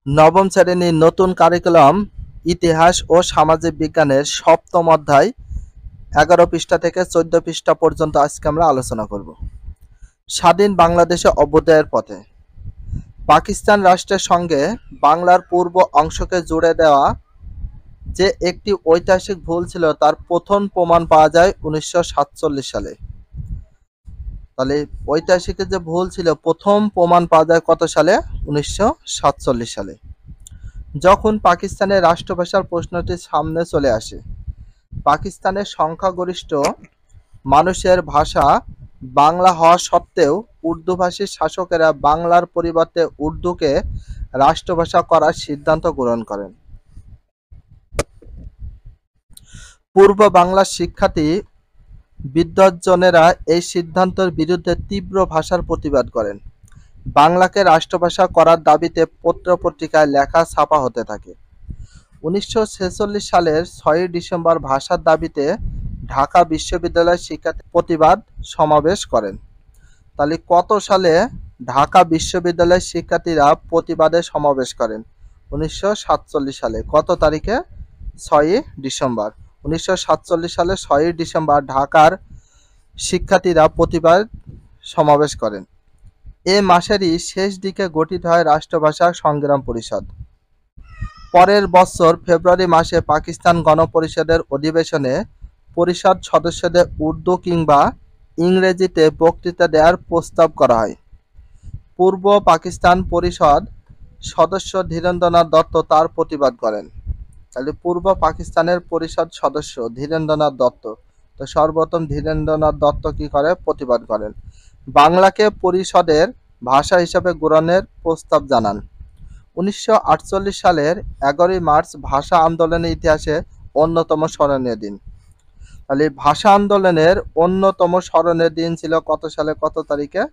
নবম শ্রেণীর নতুন কারিকুলাম ইতিহাস ও সামাজিক বিজ্ঞানের সপ্তম অধ্যায় ১১ পৃষ্ঠা থেকে ১৪ পৃষ্ঠা পর্যন্ত আজকে আমরা আলোচনা করব। স্বাধীন বাংলাদেশে অভ্যুদয়ের পথে পাকিস্তান রাষ্ট্রের সঙ্গে বাংলার পূর্ব অংশকে জুড়ে দেওয়া যে একটি ঐতিহাসিক ভুল ছিল তার প্রথম প্রমাণ পাওয়া যায় ১৯৪৭ সালে। তাহলে ঐতিহাসিক যে ভুল ছিল প্রথম প্রমাণ পাওয়া যায় কত সালে? ১৯৪৭ সালে, যখন পাকিস্তানের রাষ্ট্রভাষার প্রশ্নটি সামনে চলে আসে। পাকিস্তানের সংখ্যাগরিষ্ঠ মানুষের ভাষা বাংলা হওয়া সত্ত্বেও উর্দুভাষী শাসকেরা বাংলার পরিবর্তে উর্দুকে রাষ্ট্রভাষা করার সিদ্ধান্ত গ্রহণ করেন। পূর্ব বাংলার শিক্ষার্থী বিদ্বজ্জনেরা এই সিদ্ধান্তের বিরুদ্ধে তীব্র ভাষার প্রতিবাদ করেন। বাংলাকে রাষ্ট্রভাষা করার দাবিতে পত্র-পত্রিকায় লেখা ছাপা হতে থাকে। ১৯৪৬ সালের ৬ই ডিসেম্বর ভাষার দাবিতে ঢাকা বিশ্ববিদ্যালয়ের শিক্ষার্থী প্রতিবাদ সমাবেশ করেন। তাহলে কত সালে ঢাকা বিশ্ববিদ্যালয়ের শিক্ষার্থীরা প্রতিবাদে সমাবেশ করেন? ১৯৪৭ সালে। কত তারিখে? ৬ই ডিসেম্বর। ১৯৪৭ সালে ৬ই ডিসেম্বর ঢাকার শিক্ষার্থীরা প্রতিবাদ সমাবেশ করেন। এ মাসেরই শেষ দিকে গঠিত হয় রাষ্ট্রভাষা সংগ্রাম পরিষদ। পরের বছর ফেব্রুয়ারি মাসে পাকিস্তান গণপরিষদের অধিবেশনে পরিষদ সদস্যদের উর্দু কিংবা ইংরেজিতে বক্তৃতা দেওয়ার প্রস্তাব করা হয়। পূর্ব পাকিস্তান পরিষদ সদস্য ধীরেন্দ্রনাথ দত্ত তার প্রতিবাদ করেন। তাহলে পূর্ব পাকিস্তানের পরিষদ সদস্য ধীরেন্দ্রনাথ দত্ত, তো সর্বপ্রথম ধীরেন্দ্রনাথ দত্ত কি করে? প্রতিবাদ করেন। বাংলাকে পরিষদের ভাষা হিসেবে গ্রহণের প্রস্তাব জানান। ১৯৪৮ সালের ১১ই মার্চ ভাষা আন্দোলনের ইতিহাসে অন্যতম স্মরণীয় দিন। তাহলে ভাষা আন্দোলনের অন্যতম স্মরণীয় দিন ছিল কত সালে, কত তারিখে?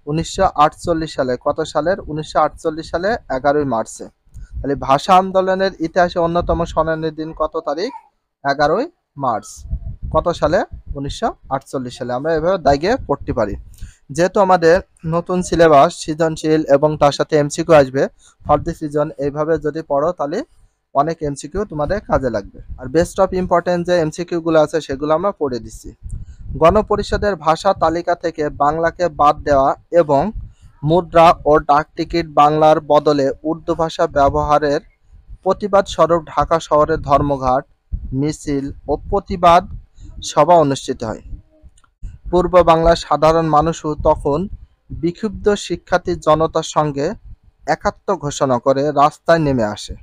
১৯৪৮ সালে। কত সালের? ১৯৪৮ সালে ১১ই মার্চে। তাহলে ভাষা আন্দোলনের ইতিহাসে অন্যতম স্মরণীয় দিন কত তারিখ? ১১ই মার্চ। কত সালে? ১৯৪৮ সালে। আমরা এভাবে দাগে পড়তে পারি। যেহেতু আমাদের নতুন সিলেবাস সৃজনশীল এবং তার সাথে এমসিকিউ আসবে, ফর দিস রিজন এইভাবে যদি পড়ো তাহলে অনেক এমসিকিউ তোমাদের কাজে লাগবে। আর বেস্ট অফ ইম্পর্টেন্ট যে এমসিকিউ গুলো আছে সেগুলো আমরা পড়ে দিচ্ছি। গণপরিষদের ভাষা তালিকা থেকে বাংলাকে বাদ দেওয়া এবং মুদ্রা ও ডাক টিকিট বাংলার বদলে উর্দু ভাষা ব্যবহারের প্রতিবাদ স্বরূপ ঢাকা শহরের ধর্মঘট, মিছিল ও প্রতিবাদ সভা অনুষ্ঠিত হয়। পূর্ব বাংলার সাধারণ মানুষও তখন বিক্ষুব্ধ শিক্ষার্থী জনতার সঙ্গে একাত্ম ঘোষণা করে রাস্তায় নেমে আসে।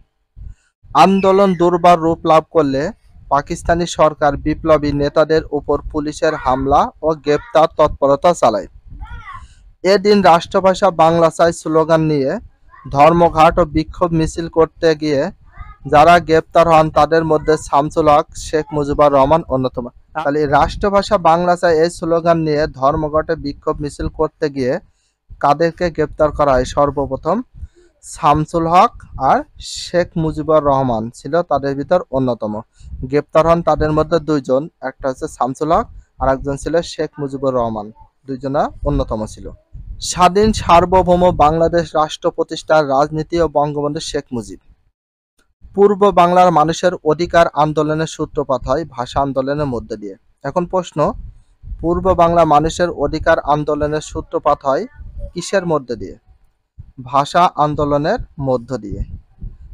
আন্দোলন দুর্বার রূপ লাভ করলে পাকিস্তানি সরকার বিপ্লবী নেতাদের উপর পুলিশের হামলা ও গ্রেপ্তার তৎপরতা চালায়। এদিন রাষ্ট্রভাষা বাংলা চাই স্লোগান নিয়ে ধর্মঘট ও বিক্ষোভ মিছিল করতে গিয়ে যারা গ্রেপ্তার হন তাদের মধ্যে শামসুল হক, শেখ মুজিবুর রহমান অন্যতম। তাহলে রাষ্ট্রভাষা বাংলা চাই এই স্লোগান নিয়ে ধর্মঘটে বিক্ষোভ মিছিল করতে গিয়ে কাদেরকে গ্রেপ্তার করা হয়? সর্বপ্রথম শামসুল হক আর শেখ মুজিবুর রহমান ছিল তাদের ভিতর অন্যতম। গ্রেপ্তার হন তাদের মধ্যে দুইজন, একটা হচ্ছে শামসুল হক আর একজন ছিল শেখ মুজিবুর রহমান, দুইজনা অন্যতম ছিল। স্বাধীন সার্বভৌম বাংলাদেশ রাষ্ট্র প্রতিষ্ঠার রাজনীতি ও বঙ্গবন্ধু শেখ মুজিব। পূর্ব বাংলার মানুষের অধিকার আন্দোলনের সূত্রপাত হয় ভাষা আন্দোলনের মধ্য দিয়ে। এখন প্রশ্ন, পূর্ব বাংলা মানুষের অধিকার আন্দোলনের সূত্রপাত হয় কিসের মধ্য দিয়ে? ভাষা আন্দোলনের মধ্য দিয়ে,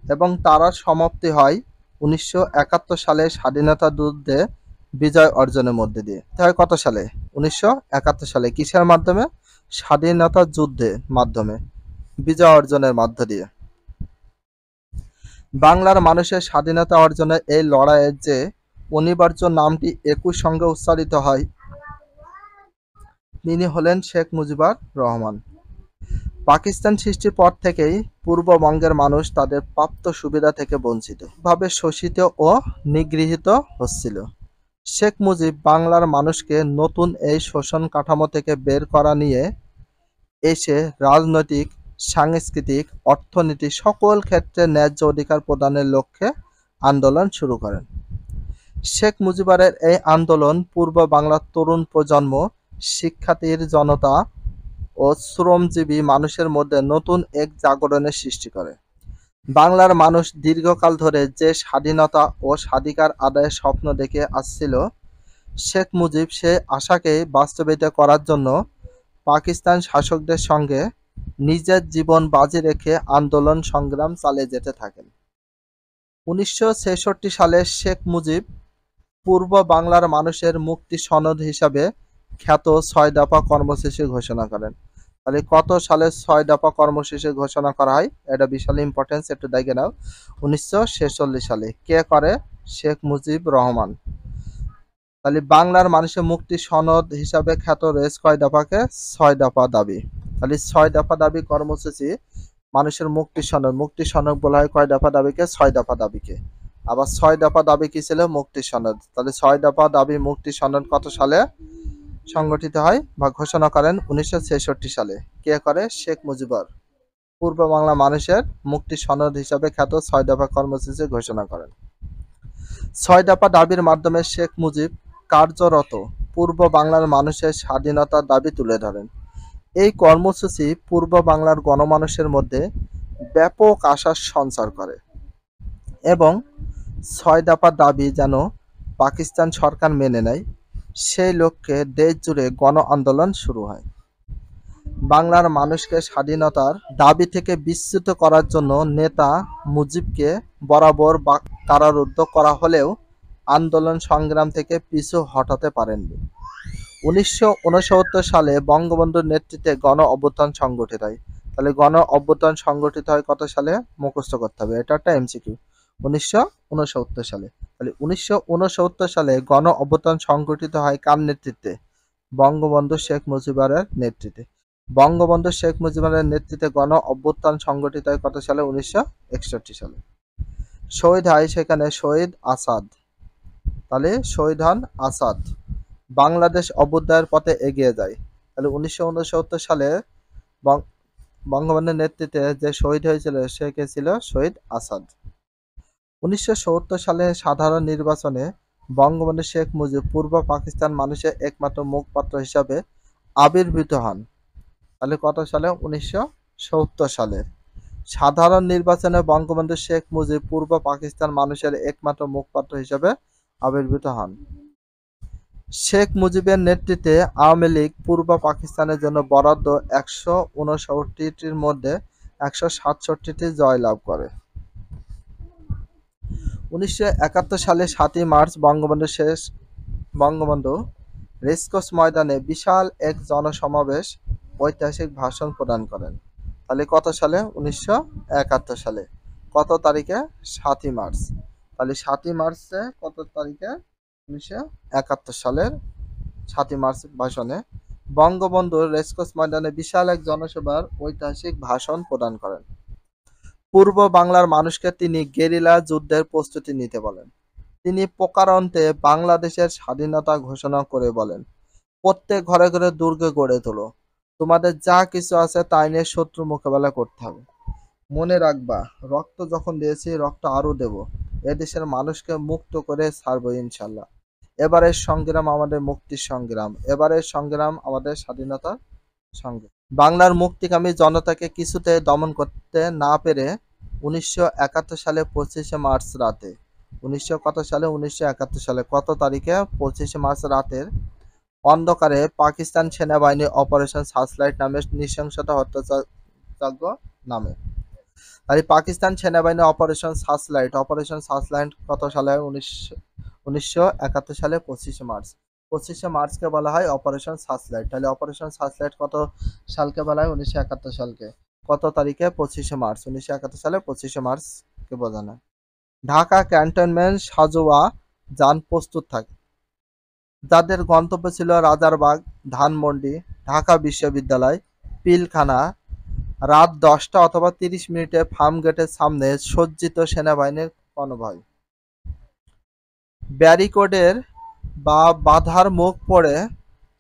এবং তার সমাপ্তি হয় ১৯৭১ সালে স্বাধীনতা যুদ্ধে বিজয় অর্জনের মধ্য দিয়ে। হয় কত সালে? ১৯৭১ সালে। কিসের মাধ্যমে? স্বাধীনতা যুদ্ধের মাধ্যমে, বিজয় অর্জনের মধ্য দিয়ে। বাংলার মানুষের স্বাধীনতা অর্জনে এই লড়াইয়ের যে অনিবার্য নামটি একই সঙ্গে উচ্চারিত হয় তিনি হলেন শেখ মুজিবুর রহমান। পাকিস্তান সৃষ্টির পর থেকেই পূর্ববঙ্গের মানুষ তাদের প্রাপ্ত সুবিধা থেকে বঞ্চিত ভাবে শোষিত ও নিগৃহীত হচ্ছিল। শেখ মুজিব বাংলার মানুষকে নতুন এই শোষণ কাঠামো থেকে বের করা নিয়ে এসে রাজনৈতিক, সাংস্কৃতিক, অর্থনীতি সকল ক্ষেত্রে ন্যায্য অধিকার প্রদানের লক্ষ্যে আন্দোলন শুরু করেন। শেখ মুজিবুরের এই আন্দোলন পূর্ব বাংলার তরুণ প্রজন্ম, শিক্ষার্থীর জনতা ও শ্রমজীবী মানুষের মধ্যে নতুন এক জাগরণের সৃষ্টি করে। বাংলার মানুষ দীর্ঘকাল ধরে যে স্বাধীনতা ও স্বাধিকার আদায়ের স্বপ্ন দেখে আসছিল, শেখ মুজিব সে আশাকে বাস্তবায়িত করার জন্য পাকিস্তান শাসকদের সঙ্গে নিজের জীবন বাজি রেখে আন্দোলন সংগ্রাম চালিয়ে যেতে থাকেন। ১৯৬৬ সালে শেখ মুজিব পূর্ব বাংলার মানুষের মুক্তি সনদ হিসাবে খ্যাত ৬ দফা কর্মসূচি ঘোষণা করেন। তাহলে কত সালে ৬ দফা কর্মসূচি ঘোষণা করা হয়? এটা বিশাল ইম্পর্টেন্স, একটু দেখে নাও। ১৯৪৬ সালে। কে করে? শেখ মুজিব রহমান। তাহলে বাংলার মানুষের মুক্তি সনদ হিসাবে খ্যাত রয়েছে কয় দফাকে? ৬ দফা দাবি। তাহলে ৬ দফা দাবি কর্মসূচি মানুষের মুক্তি সনদ। মুক্তি সনদ বলা হয় কয় দফা দাবিকে? ৬ দফা দাবিকে। আবার ৬ দফা দাবি কি ছিল? মুক্তি সনদ। তাহলে ৬ দফা দাবি মুক্তি সনদ কত সালে সংগঠিত হয় বা ঘোষণা করেন? ১৯৬৬ সালে। কে করে? শেখ মুজিবর পূর্ব বাংলা মানুষের মুক্তি সনদ হিসাবে খ্যাত ৬ দফা কর্মসূচি ঘোষণা করেন। ৬ দফা দাবির মাধ্যমে শেখ মুজিব কার্যরত পূর্ব বাংলার মানুষের স্বাধীনতার দাবি তুলে ধরেন। এই কর্মসূচি পূর্ব বাংলার গণমানুষের মধ্যে ব্যাপক আশার সঞ্চার করে এবং ৬ দফা দাবি যেন পাকিস্তান সরকার মেনে নেয়, সেই লক্ষ্যে দেশ জুড়ে গণ আন্দোলন শুরু হয়। বাংলার মানুষকে স্বাধীনতার দাবি থেকে বিচ্যুত করার জন্য নেতা মুজিবকে বরাবর কারারুদ্ধ করা হলেও আন্দোলন সংগ্রাম থেকে পিছু হটাতে পারেননি। ১৯৬৯ সালে বঙ্গবন্ধুর নেতৃত্বে গণ অভ্যুত্থান সংগঠিত হয়। তাহলে গণ অভ্যুত্থান সংগঠিত হয় কত সালে? মুখস্থ করতে হবে, এটা একটা এমসিকিউ। ১৯৬৯ সালে। তাহলে ১৯৬৯ সালে গণ অভ্যুত্থান সংগঠিত হয় কার নেতৃত্বে? বঙ্গবন্ধু শেখ মুজিবুরের নেতৃত্বে। বঙ্গবন্ধু শেখ মুজিবুরের নেতৃত্বে গণ অভ্যুত্থান সংগঠিত হয় কত সালে? ১৯৬১ সালে। শহীদ হয় সেখানে শহীদ আসাদ। তাহলে শহীদ হন আসাদ। বাংলাদেশ অভ্যুদয়ের পথে এগিয়ে যায়। তাহলে ১৯৬৯ সালে বঙ্গবন্ধুর নেতৃত্বে যে শহীদ হয়েছিল সে কে ছিল? শহীদ আসাদ। ১৯৭০ সালে সাধারণ নির্বাচনে বঙ্গবন্ধু শেখ মুজিব পূর্ব পাকিস্তান মানুষের একমাত্র মুখপাত্র হিসাবে আবির্ভূত হন। তাহলে কত সালে? ১৯৭০ সালে। সাধারণ নির্বাচনে বঙ্গবন্ধু শেখ মুজিব পূর্ব পাকিস্তান মানুষের একমাত্র মুখপাত্র হিসাবে আবির্ভূত হন। শেখ মুজিবের নেতৃত্বে আওয়ামী লীগ পূর্ব পাকিস্তানের জন্য বরাদ্দ ১৬৯টির মধ্যে ১৬৭টি জয়লাভ করে। ১৯৭১ সালে ৭ই মার্চ বঙ্গবন্ধু রেসকোর্স ময়দানে বিশাল এক জনসমাবেশ ঐতিহাসিক ভাষণ প্রদান করেন। তাহলে কত সালে? ১৯৭১ সালে। কত তারিখে? ৭ই মার্চ। তাহলে ৭ই মার্চে কত তারিখে? ১৯৭১ সালের ৭ই মার্চ ভাষণে বঙ্গবন্ধু রেসকোর্স ময়দানে বিশাল এক জনসভার ঐতিহাসিক ভাষণ প্রদান করেন। পূর্ব বাংলার মানুষকে তিনি গেরিলা যুদ্ধের প্রস্তুতি নিতে বলেন। তিনি প্রকারান্তে বাংলাদেশের স্বাধীনতা ঘোষণা করে বলেন, প্রত্যেক ঘরে ঘরে দুর্গ গড়ে তোলো, তোমাদের যা কিছু আছে তাই নিয়ে শত্রু মোকাবেলা করতে হবে। মনে রাখবা, রক্ত যখন দিয়েছি রক্ত আরো দেব, এদেশের মানুষকে মুক্ত করে ছাড়বো ইনশাল্লাহ। এবারের সংগ্রাম আমাদের মুক্তির সংগ্রাম, এবারের সংগ্রাম আমাদের স্বাধীনতার সংগ্রাম। বাংলার মুক্তিকামী জনতাকে কিছুতে দমন করতে না পেরে ১৯৭১ সালে ২৫শে মার্চ রাতে ১৯৭১ সালে কত তারিখে? ২৫শে মার্চ রাতের অন্ধকারে পাকিস্তান সেনাবাহিনী অপারেশন সার্চলাইট নামে নৃশংসতা হত্যাযজ্ঞ নামে। তাই পাকিস্তান সেনাবাহিনী অপারেশন সার্চলাইট কত সালে? ১৯৭১ সালে ২৫শে মার্চ। ২৫শে মার্চকে বলা হয় অপারেশন সার্চলাইট। তাহলে অপারেশন সার্চলাইট কত সালকে বলা হয়? ১৯৭১ সালকে। কত তারিখে? ২৫শে মার্চ। ১৯৭১ সালে ২৫শে মার্চকে বোঝানো। ঢাকা ক্যান্টনমেন্ট সাজোয়া যান প্রস্তুত থাকে। যাদের গন্তব্য ছিল রাজারবাগ, ধানমন্ডি, ঢাকা বিশ্ববিদ্যালয়, পিলখানা, রাত ১০টা অথবা ৩০ মিনিটে ফার্ম গেটের সামনে সজ্জিত সেনাবাহিনীর কনভয়। ব্যারিকেডের বা বাধার মুখ পড়ে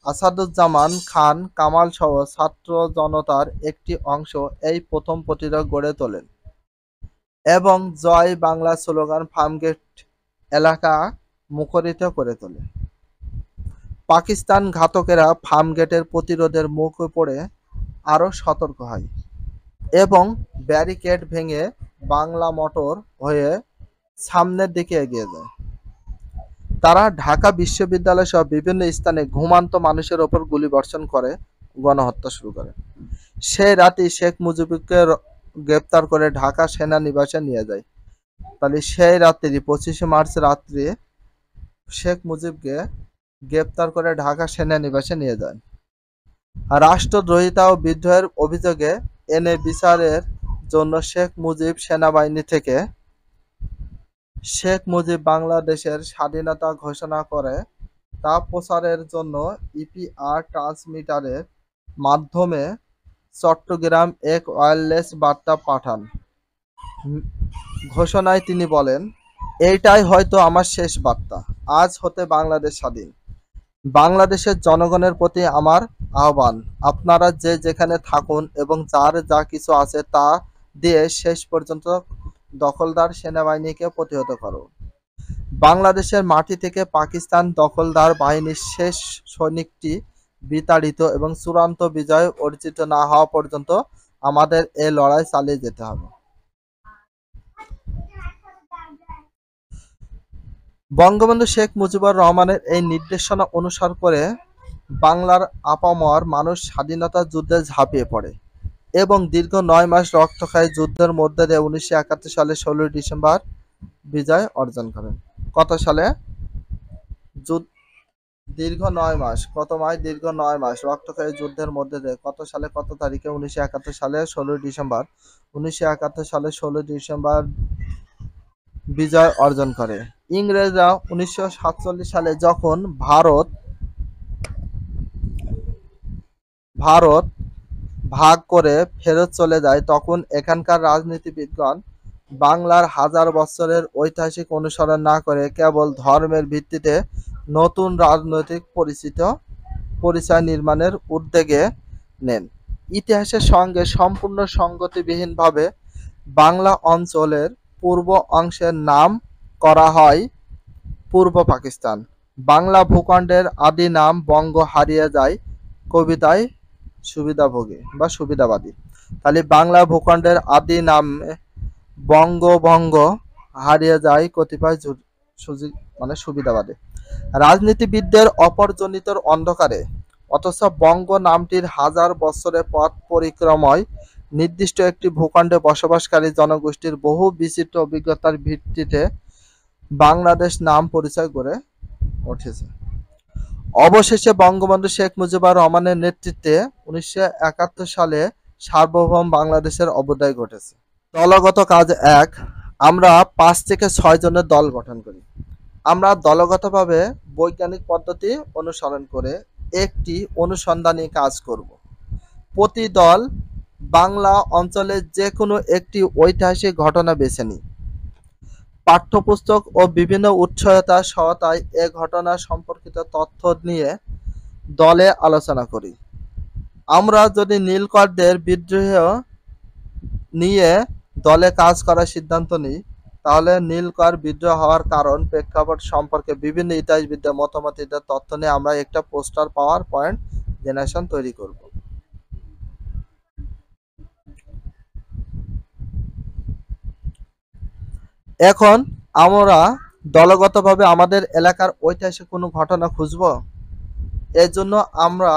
আসাদুজ্জামান খান কামাল সহ ছাত্র জনতার একটি অংশ এই প্রথম প্রতিরোধ গড়ে তোলেন এবং জয় বাংলা স্লোগান ফার্মগেট এলাকা মুখরিত করে তোলে। পাকিস্তান ঘাতকেরা ফার্মগেটের প্রতিরোধের মুখে পড়ে আরও সতর্ক হয় এবং ব্যারিকেড ভেঙে বাংলা মোটর হয়ে সামনের দিকে এগিয়ে যায়। তারা ঢাকা বিশ্ববিদ্যালয় সহ বিভিন্ন স্থানে ঘুমন্ত মানুষের ওপর গুলিবর্ষণ করে গণহত্যা শুরু করে। সেই রাতেই শেখ মুজিবকে গ্রেপ্তার করে ঢাকা সেনানিবাসে নিয়ে যায়। তাহলে সেই রাত্রি 25শে মার্চ রাত্রে শেখ মুজিবকে গ্রেপ্তার করে ঢাকা সেনানিবাসে নিয়ে যায়। রাষ্ট্রদ্রোহিতা ও বিদ্রোহের অভিযোগে এনে বিচারের জন্য শেখ মুজিব সেনাবাহিনী থেকে শেখ মুজিব বাংলাদেশের স্বাধীনতা ঘোষণা করে তা প্রচারের জন্য ইপিআর ট্রান্সমিটারের মাধ্যমে চট্টগ্রাম এক ওয়্যারলেস বার্তা পাঠান। ঘোষণায় তিনি বলেন, এইটাই হয়তো আমার শেষ বার্তা। আজ হতে বাংলাদেশ স্বাধীন। বাংলাদেশের জনগণের প্রতি আমার আহ্বান, আপনারা যে যেখানে থাকুন এবং যার যা কিছু আছে তা দিয়ে শেষ পর্যন্ত দখলদার সেনাবাহিনীকে প্রতিহত করো। বাংলাদেশের মাটি থেকে পাকিস্তান দখলদার বাহিনীর শেষ সৈনিকটি বিতাড়িত এবং চূড়ান্ত বিজয় অর্জিত না হওয়া পর্যন্ত আমাদের এই লড়াই চালিয়ে যেতে হবে। বঙ্গবন্ধু শেখ মুজিবুর রহমানের এই নির্দেশনা অনুসরণ করে বাংলার আপামর মানুষ স্বাধীনতা যুদ্ধে ঝাঁপিয়ে পড়ে এবং দীর্ঘ ৯ মাস রক্তক্ষয়ী যুদ্ধের মধ্যে দিয়ে ১৯৭১ সালে ১৬ ডিসেম্বর বিজয় অর্জন করেন। কত সালে? দীর্ঘ ৯ মাস। কত মাস? দীর্ঘ ৯ মাস রক্তক্ষয়ী যুদ্ধের মধ্যে দিয়ে কত সালে কত তারিখে? ১৯৭১ সালে ১৬ ডিসেম্বর। ১৯৭১ সালে ১৬ ডিসেম্বর বিজয় অর্জন করে। ইংরেজরা ১৯৪৭ সালে যখন ভারত ভাগ করে ফেরত চলে যায় তখন এখানকার রাজনীতিবিদগণ বাংলার হাজার বছরের ঐতিহাসিক অনুসরণ না করে কেবল ধর্মের ভিত্তিতে নতুন রাজনৈতিক পরিচয় নির্মাণের উদ্যোগে নেন। ইতিহাসের সঙ্গে সম্পূর্ণ সঙ্গতিবিহীনভাবে বাংলা অঞ্চলের পূর্ব অংশের নাম করা হয় পূর্ব পাকিস্তান। বাংলা ভূখণ্ডের আদি নাম বঙ্গ হারিয়ে যায় কবিতায় সুবিধাভোগী বা সুবিধাবাদী। তাহলে বাংলা ভূখণ্ডের আদি নাম বঙ্গভঙ্গ হারিয়ে যায় কতিপয় মানে সুবিধাবাদী রাজনীতিবিদদের অপরজনিত অন্ধকারে। অথচ বঙ্গ নামটির হাজার বছরের পথ পরিক্রমায় নির্দিষ্ট একটি ভূখণ্ডে বসবাসকারী জনগোষ্ঠীর বহু বিচিত্র অভিজ্ঞতার ভিত্তিতে বাংলাদেশ নাম পরিচয় গড়ে উঠেছে। অবশেষে বঙ্গবন্ধু শেখ মুজিবুর রহমানের নেতৃত্বে ১৯৭১ সালে সার্বভৌম বাংলাদেশের অভ্যুদয় ঘটেছে। দলগত কাজ ১, আমরা ৫ থেকে ৬ জনের দল গঠন করি। আমরা দলগতভাবে বৈজ্ঞানিক পদ্ধতি অনুসরণ করে একটি অনুসন্ধানী কাজ করব। প্রতি দল বাংলা অঞ্চলের যে কোনো একটি ঐতিহাসিক ঘটনা বেছে নিই। পাঠ্যপুস্তক ও বিভিন্ন উৎসতার সহায়তায় এ ঘটনা সম্পর্কিত তথ্য নিয়ে দলে আলোচনা করি। আমরা যদি নীলকরদের বিদ্রোহ নিয়ে দলে কাজ করার সিদ্ধান্ত নিই তাহলে নীলকর বিদ্রোহ হওয়ার কারণ প্রেক্ষাপট সম্পর্কে বিভিন্ন ইতিহাসবিদদের মতামতের তথ্য নিয়ে আমরা একটা পোস্টার পাওয়ার পয়েন্ট জেনারেশন তৈরি করব। এখন আমরা দলগতভাবে আমাদের এলাকার ঐতিহাসিক কোনো ঘটনা খুঁজব। এর জন্য আমরা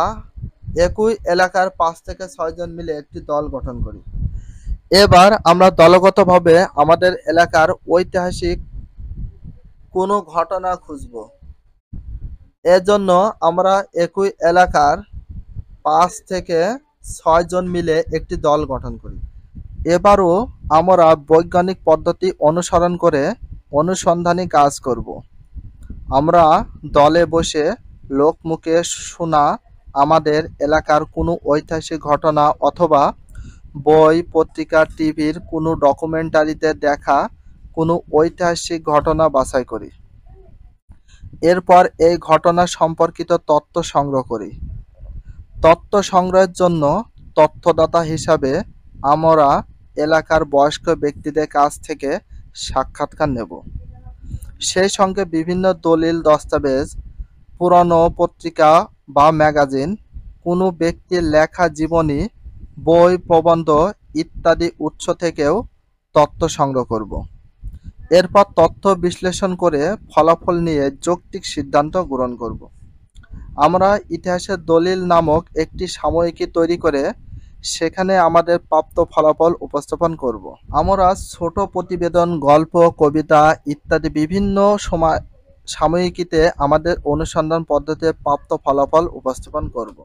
একই এলাকার ৫ থেকে ৬ জন মিলে একটি দল গঠন করি। এবার আমরা দলগতভাবে আমাদের এলাকার ঐতিহাসিক কোনো ঘটনা খুঁজব। এজন্য আমরা একই এলাকার ৫ থেকে ৬ জন মিলে একটি দল গঠন করি। এবারও আমরা বৈজ্ঞানিক পদ্ধতি অনুসরণ করে অনুসন্ধানী কাজ করব। আমরা দলে বসে লোকমুখে শোনা আমাদের এলাকার কোনো ঐতিহাসিক ঘটনা অথবা বই, পত্রিকা, টিভির কোনো ডকুমেন্টারিতে দেখা কোনো ঐতিহাসিক ঘটনা বাছাই করি। এরপর এই ঘটনা সম্পর্কিত তথ্য সংগ্রহ করি। তথ্য সংগ্রহের জন্য তথ্যদাতা হিসাবে আমরা এলাকার বয়স্ক ব্যক্তিদের কাছ থেকে সাক্ষাৎকার নেব। সেই সঙ্গে বিভিন্ন দলিল, দস্তাবেজ, পুরনো পত্রিকা বা ম্যাগাজিন, কোনো ব্যক্তির লেখা জীবনী, বই, প্রবন্ধ ইত্যাদি উৎস থেকেও তথ্য সংগ্রহ করব। এরপর তথ্য বিশ্লেষণ করে ফলাফল নিয়ে যৌক্তিক সিদ্ধান্ত গ্রহণ করব। আমরা ইতিহাসের দলিল নামক একটি সাময়িকী তৈরি করে সেখানে আমাদের প্রাপ্ত ফলাফল উপস্থাপন করব। আমরা ছোট প্রতিবেদন, গল্প, কবিতা ইত্যাদি বিভিন্ন সময় সাময়িকীতে আমাদের অনুসন্ধান পদ্ধতিতে প্রাপ্ত ফলাফল উপস্থাপন করব।